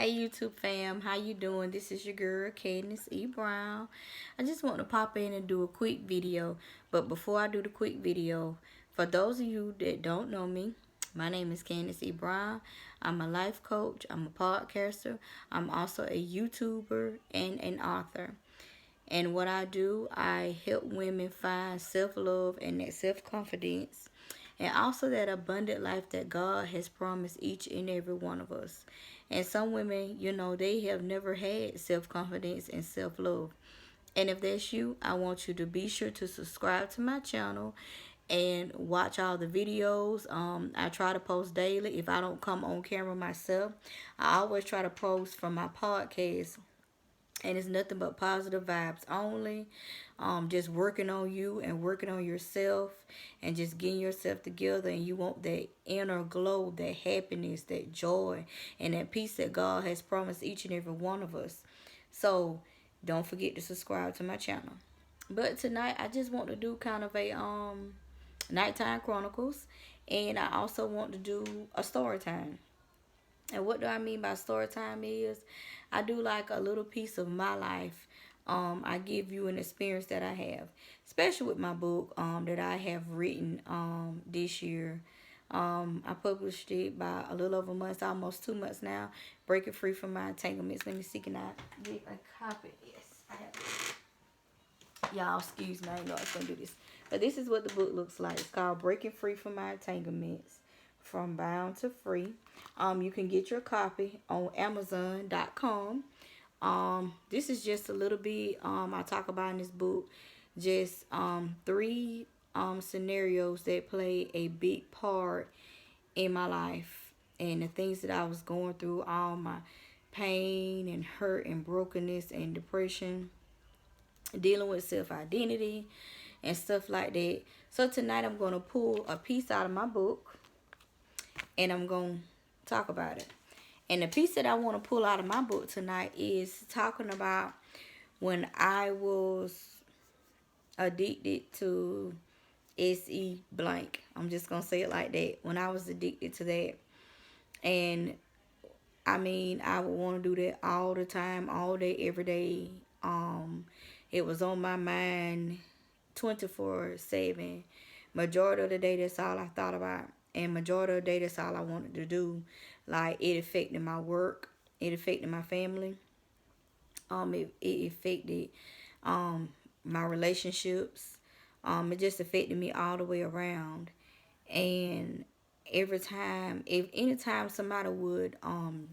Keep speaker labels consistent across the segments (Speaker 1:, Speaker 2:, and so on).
Speaker 1: Hey YouTube fam, how you doing? This is your girl Candace E. Brown. I just want to pop in and do a quick video. But before I do the quick video, for those of you that don't know me, my name is Candace E. Brown. I'm a life coach, I'm a podcaster, I'm also a YouTuber and an author. And what I do, I help women find self-love and that self-confidence and also that abundant life that God has promised each and every one of us. And some women, they have never had self-confidence and self-love. And if that's you, I want you to be sure to subscribe to my channel and watch all the videos. I try to post daily. If I don't come on camera myself, I always try to post from my podcast, and it's nothing but positive vibes only. Just working on you and working on yourself and just getting yourself together, and you want that inner glow, that happiness, that joy, and that peace that God has promised each and every one of us. So don't forget to subscribe to my channel. But tonight I just want to do kind of a nighttime chronicles, and I also want to do a story time. And what do I mean by story time is I do like a little piece of my life. I give you an experience that I have, especially with my book that I have written this year. I published it by a little over a month, almost 2 months now. Breaking free from my entanglements. Let me see, can I get a copy? Yes, I have it. Y'all, excuse me, I didn't know I was gonna do this. But this is what the book looks like. It's called Breaking Free from My Entanglements, From Bound to Free. You can get your copy on Amazon.com. This is just a little bit I talk about in this book, just three scenarios that play a big part in my life and the things that I was going through, all my pain and hurt and brokenness and depression, dealing with self-identity and stuff like that. So tonight I'm going to pull a piece out of my book and I'm going to talk about it. And the piece that I want to pull out of my book tonight is talking about when I was addicted to SE blank. I'm just going to say it like that. When I was addicted to that. And I mean, I would want to do that all the time, all day, every day. It was on my mind 24/7. Majority of the day, that's all I thought about. And majority of the day, that's all I wanted to do. Like, it affected my work. It affected my family. It affected my relationships. It just affected me all the way around. And every time, if anytime somebody would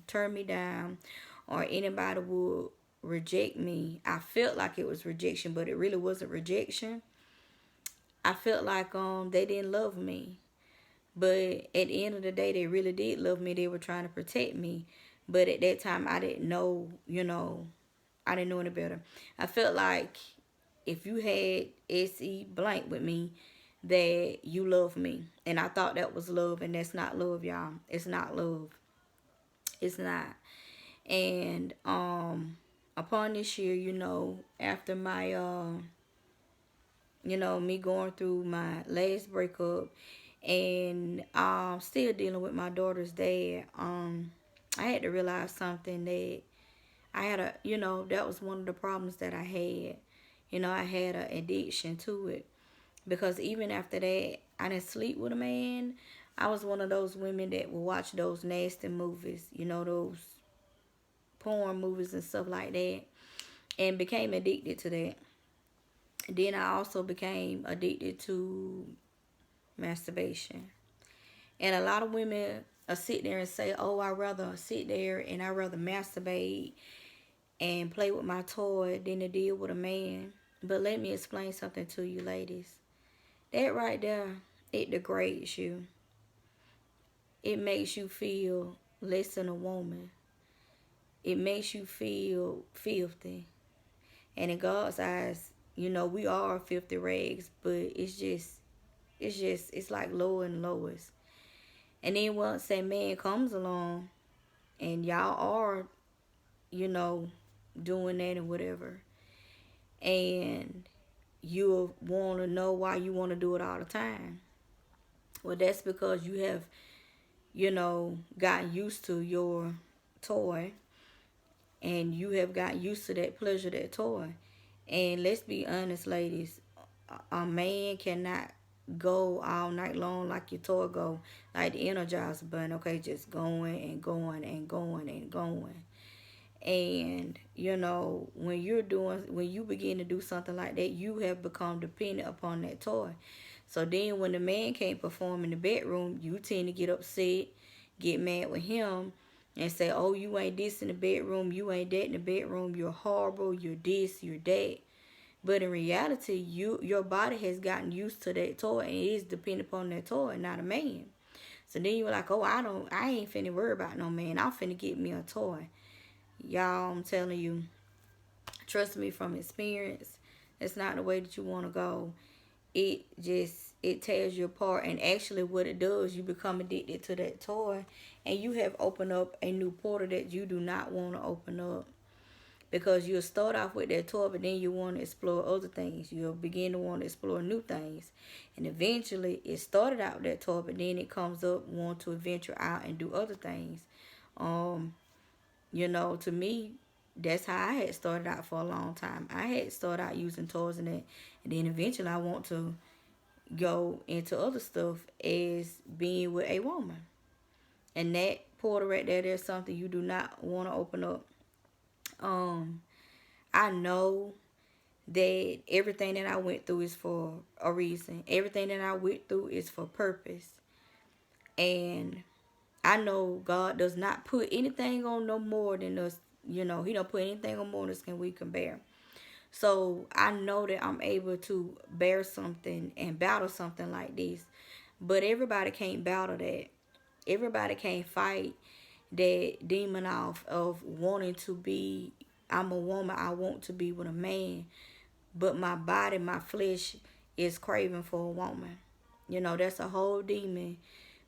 Speaker 1: turn me down or anybody would reject me, I felt like it was rejection, but it really wasn't rejection. I felt like they didn't love me. But at the end of the day, they really did love me. They were trying to protect me. But at that time, I didn't know, I didn't know any better. I felt like if you had SE blank with me, that you love me. And I thought that was love, and that's not love, y'all. It's not love. It's not. And upon this year, after my me going through my last breakup and still dealing with my daughter's dad, I had to realize something, that I had that was one of the problems that I had. I had an addiction to it. Because even after that, I didn't sleep with a man. I was one of those women that would watch those nasty movies, those porn movies and stuff like that, and became addicted to that. Then I also became addicted to masturbation. And a lot of women sit there and say, oh, I'd rather sit there and I'd rather masturbate and play with my toy than to deal with a man. But let me explain something to you ladies. That right there, it degrades you. It makes you feel less than a woman. It makes you feel filthy. And in God's eyes, we are filthy rags, but it's like lower and lowest. And then once that man comes along and y'all are, doing that and whatever, and you'll want to know why you want to do it all the time. Well, that's because you have, gotten used to your toy. and you have got used to that pleasure, that toy. And let's be honest, ladies, a man cannot go all night long like your toy go, like the Energizer Bunny, okay, just going and going and going and going. And when you begin to do something like that, you have become dependent upon that toy. So then when the man can't perform in the bedroom, you tend to get upset, get mad with him, and say, oh, you ain't this in the bedroom, you ain't that in the bedroom, you're horrible, you're this, you're that. But in reality, your body has gotten used to that toy and it is dependent upon that toy, not a man. So then you're like, oh, I ain't finna worry about no man, I'm finna get me a toy. Y'all, I'm telling you, trust me from experience, it's not the way that you want to go. It tears you apart, and actually what it does, you become addicted to that toy, and you have opened up a new portal that you do not want to open up, because you'll start off with that toy, but then you want to explore other things. You'll begin to want to explore new things, and eventually it started out with that toy, but then it comes up want to venture out and do other things. To me, that's how I had started out for a long time. I had started out using toys and that, and then eventually I want to go into other stuff as being with a woman. And that portal right there, there's something you do not want to open up. I know that everything that I went through is for a reason. Everything that I went through is for purpose. And I know God does not put anything on no more than us. He don't put anything on more than us can we can bear. So I know that I'm able to bear something and battle something like this. But everybody can't battle that. Everybody can't fight that demon off of wanting to be, I'm a woman, I want to be with a man. But my body, my flesh is craving for a woman. That's a whole demon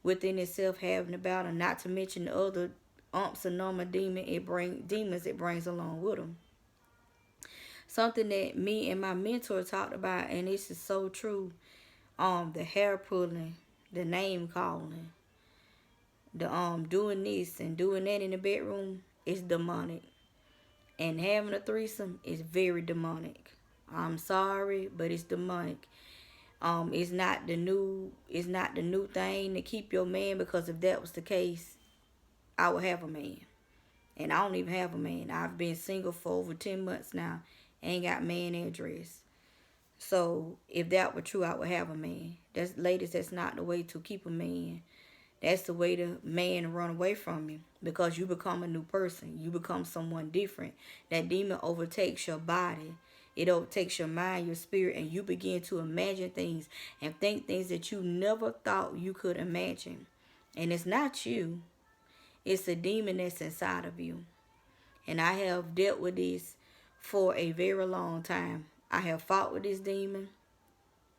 Speaker 1: within itself having a battle, not to mention the other umps and number demons it brings along with them. Something that me and my mentor talked about, and this is so true. The hair pulling, the name calling, the doing this and doing that in the bedroom is demonic. And having a threesome is very demonic. I'm sorry, but it's demonic. It's not the new thing to keep your man, because if that was the case, I would have a man. And I don't even have a man. I've been single for over 10 months now. Ain't got man address. So if that were true, I would have a man. That's not the way to keep a man. That's the way the man run away from you, because you become a new person. You become someone different. That demon overtakes your body. It overtakes your mind, your spirit, and you begin to imagine things and think things that you never thought you could imagine. And it's not you. It's a demon that's inside of you. And I have dealt with this for a very long time. I have fought with this demon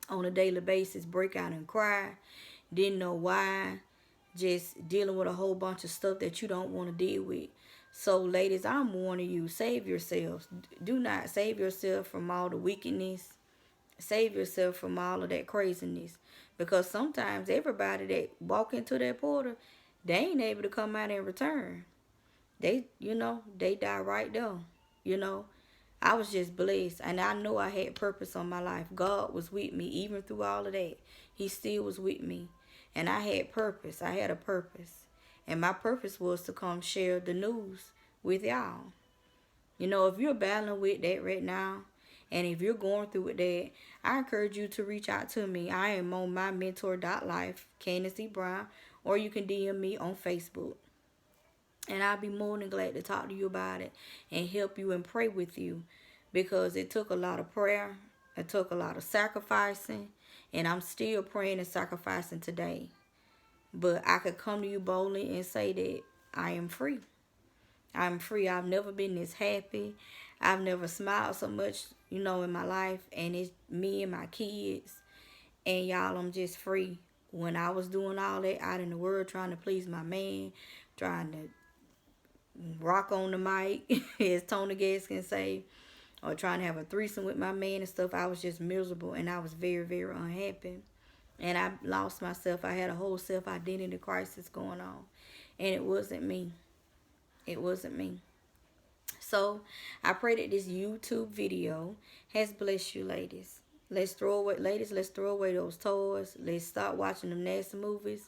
Speaker 1: on a daily basis, break out and cry. Didn't know why. Just dealing with a whole bunch of stuff that you don't want to deal with. So, ladies, I'm warning you, save yourselves. Do not save yourself from all the wickedness. Save yourself from all of that craziness. Because sometimes everybody that walk into that portal, they ain't able to come out and return. They die right there. I was just blessed. And I know I had purpose on my life. God was with me even through all of that. He still was with me. And I had purpose. I had a purpose. And my purpose was to come share the news with y'all. If you're battling with that right now, and if you're going through with that, I encourage you to reach out to me. I am on my mentor.life, Candace E. Brown, or you can DM me on Facebook. And I'll be more than glad to talk to you about it and help you and pray with you, because it took a lot of prayer. It took a lot of sacrificing. And I'm still praying and sacrificing today. But I could come to you boldly and say that I am free. I'm free. I've never been this happy. I've never smiled so much, in my life. And it's me and my kids. And y'all, I'm just free. When I was doing all that out in the world, trying to please my man, trying to rock on the mic, as Tony Gas can say, or trying to have a threesome with my man and stuff, I was just miserable, and I was very, very unhappy. And I lost myself. I had a whole self-identity crisis going on. And it wasn't me. It wasn't me. So I pray that this YouTube video has blessed you, ladies. Let's throw away those toys. Let's stop watching them nasty movies,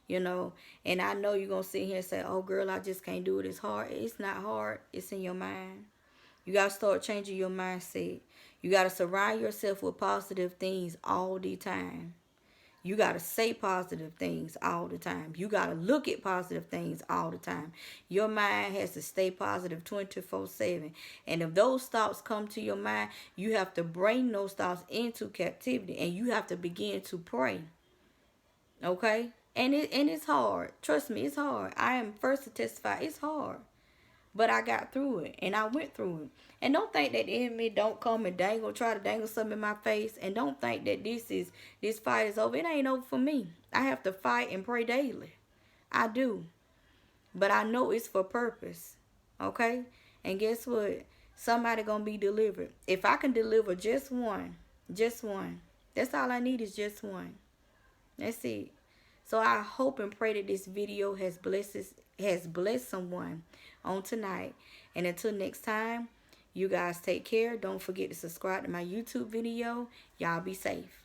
Speaker 1: you know. And I know you're going to sit here and say, oh, girl, I just can't do it. It's hard. It's not hard. It's in your mind. You got to start changing your mindset. You got to surround yourself with positive things all the time. You got to say positive things all the time. You got to look at positive things all the time. Your mind has to stay positive 24/7. And if those thoughts come to your mind, you have to bring those thoughts into captivity. And you have to begin to pray. Okay? And it's hard. Trust me, it's hard. I am first to testify. It's hard. But I got through it, and I went through it. And don't think that the enemy don't come and try to dangle something in my face. And don't think that this fight is over. It ain't over for me. I have to fight and pray daily. I do. But I know it's for purpose. Okay? And guess what? Somebody gonna be delivered. If I can deliver just one. That's all I need is just one. That's it. So I hope and pray that this video has blessed someone on tonight. And until next time, you guys take care. Don't forget to subscribe to my YouTube video. Y'all be safe.